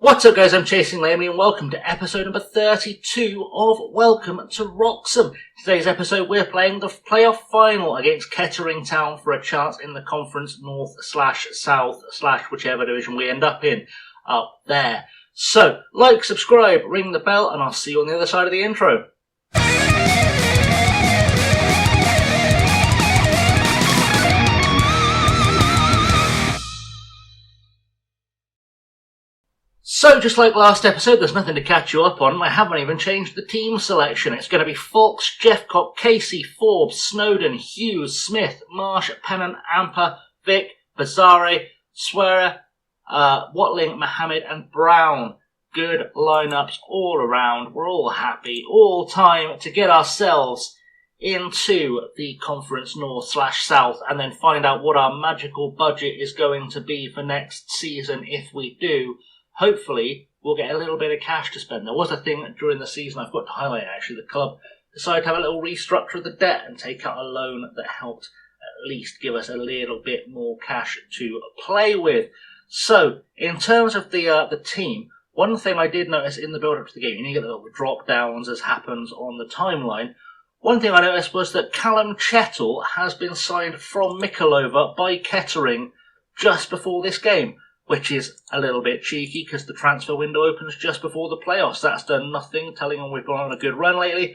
What's up guys, I'm Chasing Lamey and welcome to episode number 32 of Welcome to Wroxham. Today's episode we're playing the playoff final against Kettering Town for a chance in the Conference North/South/whichever division we end up in up there. So, like, subscribe, ring the bell and I'll see you on the other side of the intro. So, just like last episode, there's nothing to catch you up on. I haven't even changed the team selection. It's going to be Fox, Jeffcott, Casey, Forbes, Snowden, Hughes, Smith, Marsh, Pennant, Amper, Vic, Bazare, Swearer, Watling, Mohammed and Brown. Good lineups all around. We're all happy. All time to get ourselves into the Conference North/South and then find out what our magical budget is going to be for next season if we do. Hopefully, we'll get a little bit of cash to spend. There was a thing during the season I've got to highlight, actually. The club decided to have a little restructure of the debt and take out a loan that helped at least give us a little bit more cash to play with. So, in terms of the team, one thing I did notice in the build-up to the game, you get the little drop-downs as happens on the timeline. One thing I noticed was that Callum Chettle has been signed from Mikolova by Kettering just before this game, which is a little bit cheeky because the transfer window opens just before the playoffs. That's done nothing, telling them we've gone on a good run lately.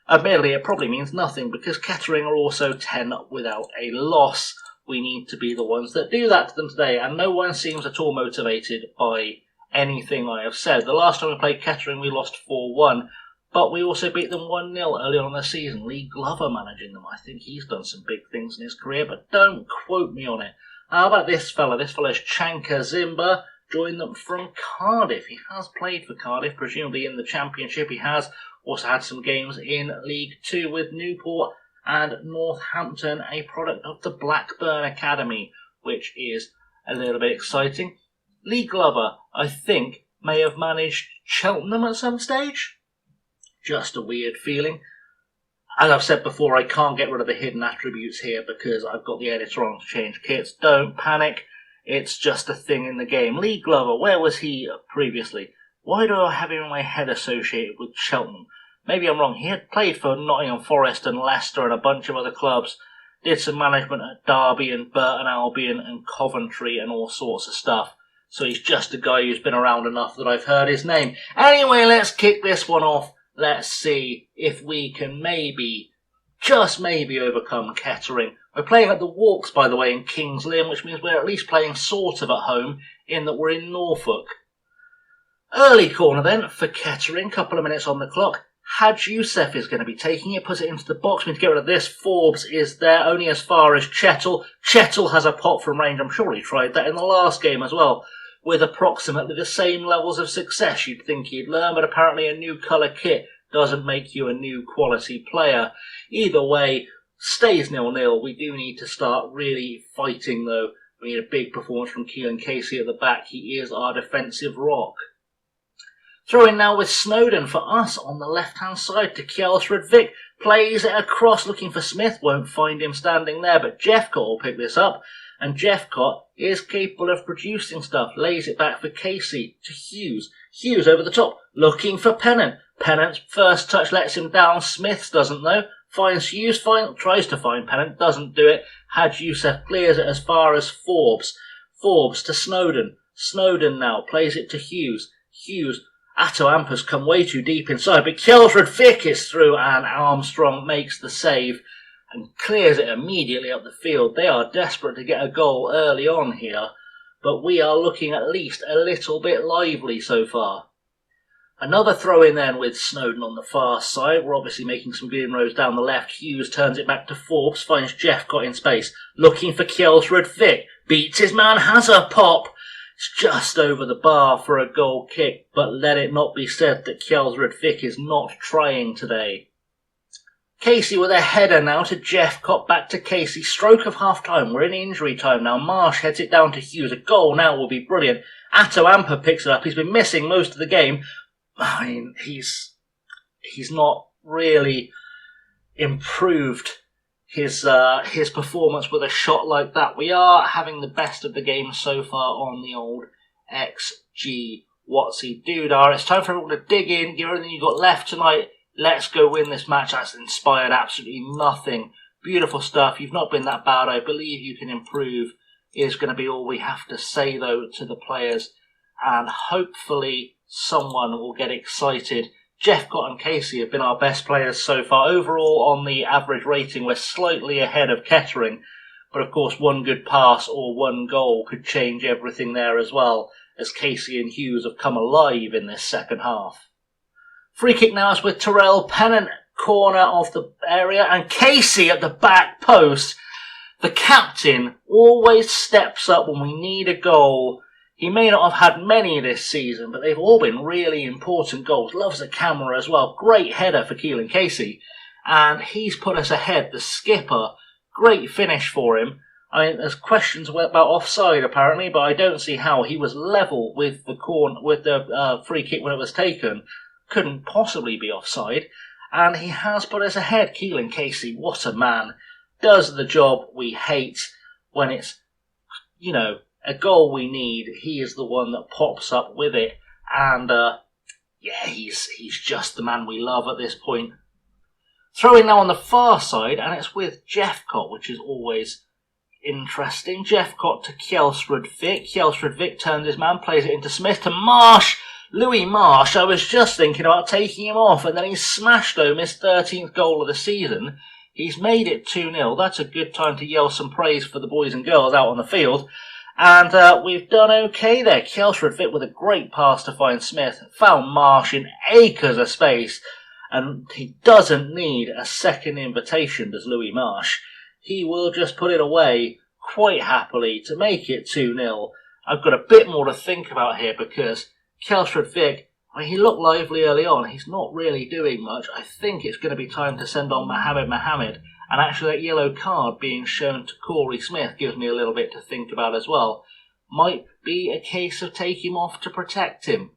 Admittedly, it probably means nothing because Kettering are also 10 without a loss. We need to be the ones that do that to them today, and no one seems at all motivated by anything I have said. The last time we played Kettering, we lost 4-1, but we also beat them 1-0 early on in the season. Lee Glover managing them. I think he's done some big things in his career, but don't quote me on it. How about this fella? This fella's Chanka Zimba. Joined them from Cardiff. He has played for Cardiff, presumably in the Championship. He has also had some games in League 2 with Newport and Northampton, a product of the Blackburn Academy, which is a little bit exciting. Lee Glover, I think, may have managed Cheltenham at some stage. Just a weird feeling. As I've said before, I can't get rid of the hidden attributes here because I've got the editor on to change kits. Don't panic. It's just a thing in the game. Lee Glover, where was he previously? Why do I have him in my head associated with Cheltenham? Maybe I'm wrong. He had played for Nottingham Forest and Leicester and a bunch of other clubs. Did some management at Derby and Burton Albion and Coventry and all sorts of stuff. So he's just a guy who's been around enough that I've heard his name. Anyway, let's kick this one off. Let's see if we can maybe, just maybe, overcome Kettering. We're playing at the Walks, by the way, in Kings Lynn, which means we're at least playing sort of at home, in that we're in Norfolk. Early corner then for Kettering, couple of minutes on the clock. Hadj Youssef is going to be taking it, puts it into the box. We need to get rid of this. Forbes is there, only as far as Chettle. Chettle has a pop from range. I'm sure he tried that in the last game as well, with approximately the same levels of success you'd think he'd learn, but apparently a new colour kit doesn't make you a new quality player. Either way, stays 0-0. We do need to start really fighting though. We need a big performance from Keelan Casey at the back. He is our defensive rock. Throw in now with Snowden for us on the left-hand side to Kjelsrud. Vic plays it across looking for Smith. Won't find him standing there, but Jeffcott will pick this up. And Jeffcott is capable of producing stuff. Lays it back for Casey to Hughes. Hughes over the top, looking for Pennant. Pennant's first touch lets him down. Smith's doesn't though. Finds Hughes, tries to find Pennant, doesn't do it. Hadj Youssef clears it as far as Forbes. Forbes to Snowden. Snowden now plays it to Hughes. Hughes. Atto Amper's come way too deep inside, but Kjelsrud Vic is through and Armstrong makes the save and clears it immediately up the field. They are desperate to get a goal early on here, but we are looking at least a little bit lively so far. Another throw in then with Snowden on the far side. We're obviously making some good inroads down the left. Hughes turns it back to Forbes, finds Jeffcott in space, looking for Kjelsrud Vic. Beats his man, has a pop. It's just over the bar for a goal kick, but let it not be said that Kjelsrud Vic is not trying today. Casey with a header now to Jeffcott, back to Casey. Stroke of half-time. We're in injury time now. Marsh heads it down to Hughes. A goal now will be brilliant. Atto Amper picks it up. He's been missing most of the game. I mean, he's not really improved his performance with a shot like that. We are having the best of the game so far on the old XG what's he doodah. It's time for everyone to dig in, give everything you've got left tonight. Let's go win this match. That's inspired absolutely nothing. Beautiful stuff. You've not been that bad. I believe you can improve is going to be all we have to say, though, to the players. And hopefully someone will get excited. Jeffcott and Casey have been our best players so far. Overall, on the average rating, we're slightly ahead of Kettering. But, of course, one good pass or one goal could change everything there as well, as Casey and Hughes have come alive in this second half. Free kick now is with Terrell Pennant, corner of the area, and Casey at the back post. The captain always steps up when we need a goal. He may not have had many this season, but they've all been really important goals. Loves the camera as well. Great header for Keelan Casey. And he's put us ahead. The skipper, great finish for him. I mean, there's questions about offside apparently, but I don't see how. He was level with the free kick when it was taken. Couldn't possibly be offside. And he has put us ahead. Keelan Casey, what a man. Does the job we hate when it's, a goal we need. He is the one that pops up with it. And, he's just the man we love at this point. Throwing now on the far side, and it's with Jeffcott, which is always interesting. Jeffcott to Kjelsrud Vick. Kjelsrud Vick turns his man, plays it into Smith to Marsh. Louis Marsh, I was just thinking about taking him off, and then he's smashed home his 13th goal of the season. He's made it 2-0. That's a good time to yell some praise for the boys and girls out on the field. And we've done okay there. Kjelsrud Vick with a great pass to find Smith. Found Marsh in acres of space. And he doesn't need a second invitation, does Louis Marsh. He will just put it away quite happily to make it 2-0. I've got a bit more to think about here because Kjelsrud Vick, he looked lively early on. He's not really doing much. I think it's going to be time to send on Mohammed. And actually that yellow card being shown to Corey Smith gives me a little bit to think about as well. Might be a case of taking him off to protect him.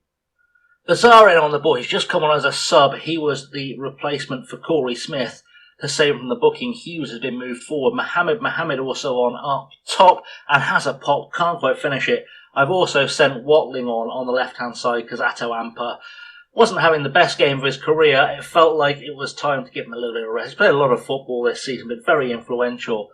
Bazarin on the ball. He's just come on as a sub. He was the replacement for Corey Smith to save from the booking. Hughes has been moved forward. Mohammed also on up top and has a pop. Can't quite finish it. I've also sent Watling on the left-hand side because Atto Amper wasn't having the best game of his career. It felt like it was time to give him a little bit of rest. He's played a lot of football this season, been very influential.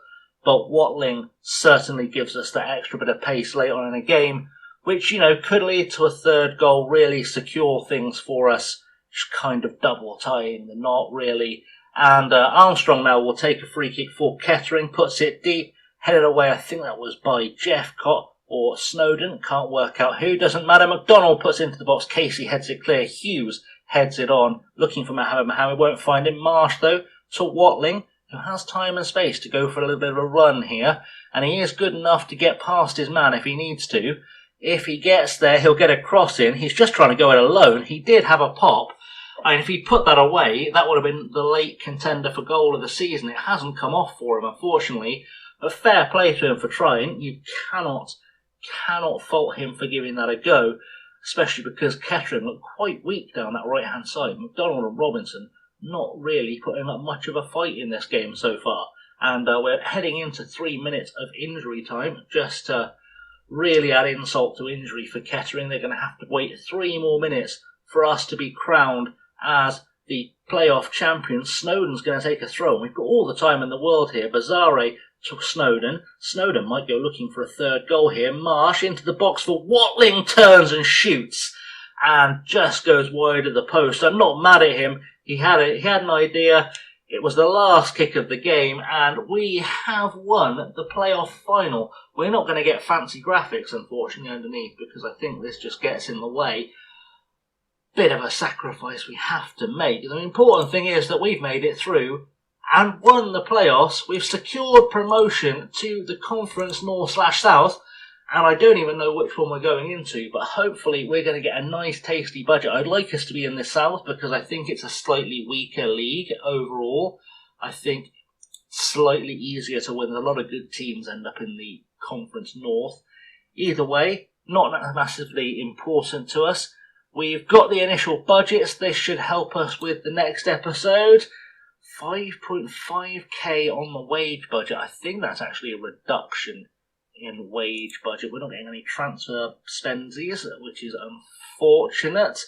But Watling certainly gives us that extra bit of pace later on in a game, which, could lead to a third goal, really secure things for us. Just kind of double tying the knot, really. And Armstrong now will take a free kick for Kettering, puts it deep, headed away. I think that was by Jeffcott or Snowden, can't work out who, doesn't matter. McDonald puts it into the box, Casey heads it clear, Hughes heads it on, looking for Mohammed, won't find him. Marsh, though, to Watling, who has time and space to go for a little bit of a run here, and he is good enough to get past his man if he needs to. If he gets there, he'll get a cross in. He's just trying to go it alone. He did have a pop, and if he put that away, that would have been the late contender for goal of the season. It hasn't come off for him, unfortunately, but fair play to him for trying. You cannot fault him for giving that a go, especially because Kettering looked quite weak down that right-hand side. McDonald and Robinson not really putting up much of a fight in this game so far. And we're heading into 3 minutes of injury time, just to really add insult to injury for Kettering. They're going to have to wait 3 more minutes for us to be crowned as the playoff champions. Snowden's going to take a throw. We've got all the time in the world here. Bazare to Snowden. Snowden might go looking for a third goal here. Marsh into the box for Watling, turns and shoots and just goes wide of the post. I'm not mad at him. He had an idea. It was the last kick of the game and we have won the playoff final. We're not going to get fancy graphics, unfortunately, underneath because I think this just gets in the way. Bit of a sacrifice we have to make. The important thing is that we've made it through and won the playoffs. We've secured promotion to the Conference North/South, and I don't even know which one we're going into, but hopefully we're going to get a nice tasty budget. I'd like us to be in the South because I think it's a slightly weaker league overall. I think slightly easier to win. A lot of good teams end up in the Conference North. Either way, not massively important to us. We've got the initial budgets. This should help us with the next episode. 5.5k on the wage budget. I think that's actually a reduction in wage budget. We're not getting any transfer spensies, which is unfortunate.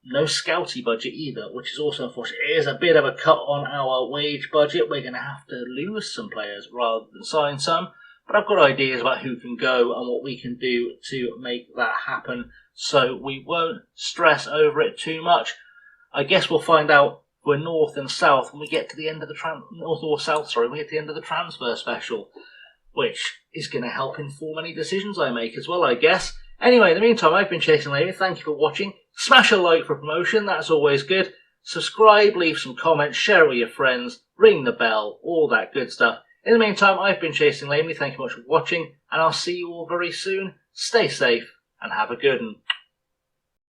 No scouty budget either, which is also unfortunate. It is a bit of a cut on our wage budget. We're going to have to lose some players rather than sign some. But I've got ideas about who can go and what we can do to make that happen, so we won't stress over it too much. I guess we'll find out we're north and south when we get to the end of the north or south, when we get to the end of the transfer special, which is going to help inform any decisions I make as well, I guess. Anyway, in the meantime, I've been Chasing Lady. Thank you for watching. Smash a like for promotion, that's always good. Subscribe, leave some comments, share it with your friends, ring the bell, all that good stuff. In the meantime, I've been Chasing Lady. Thank you much for watching, and I'll see you all very soon. Stay safe and have a good one.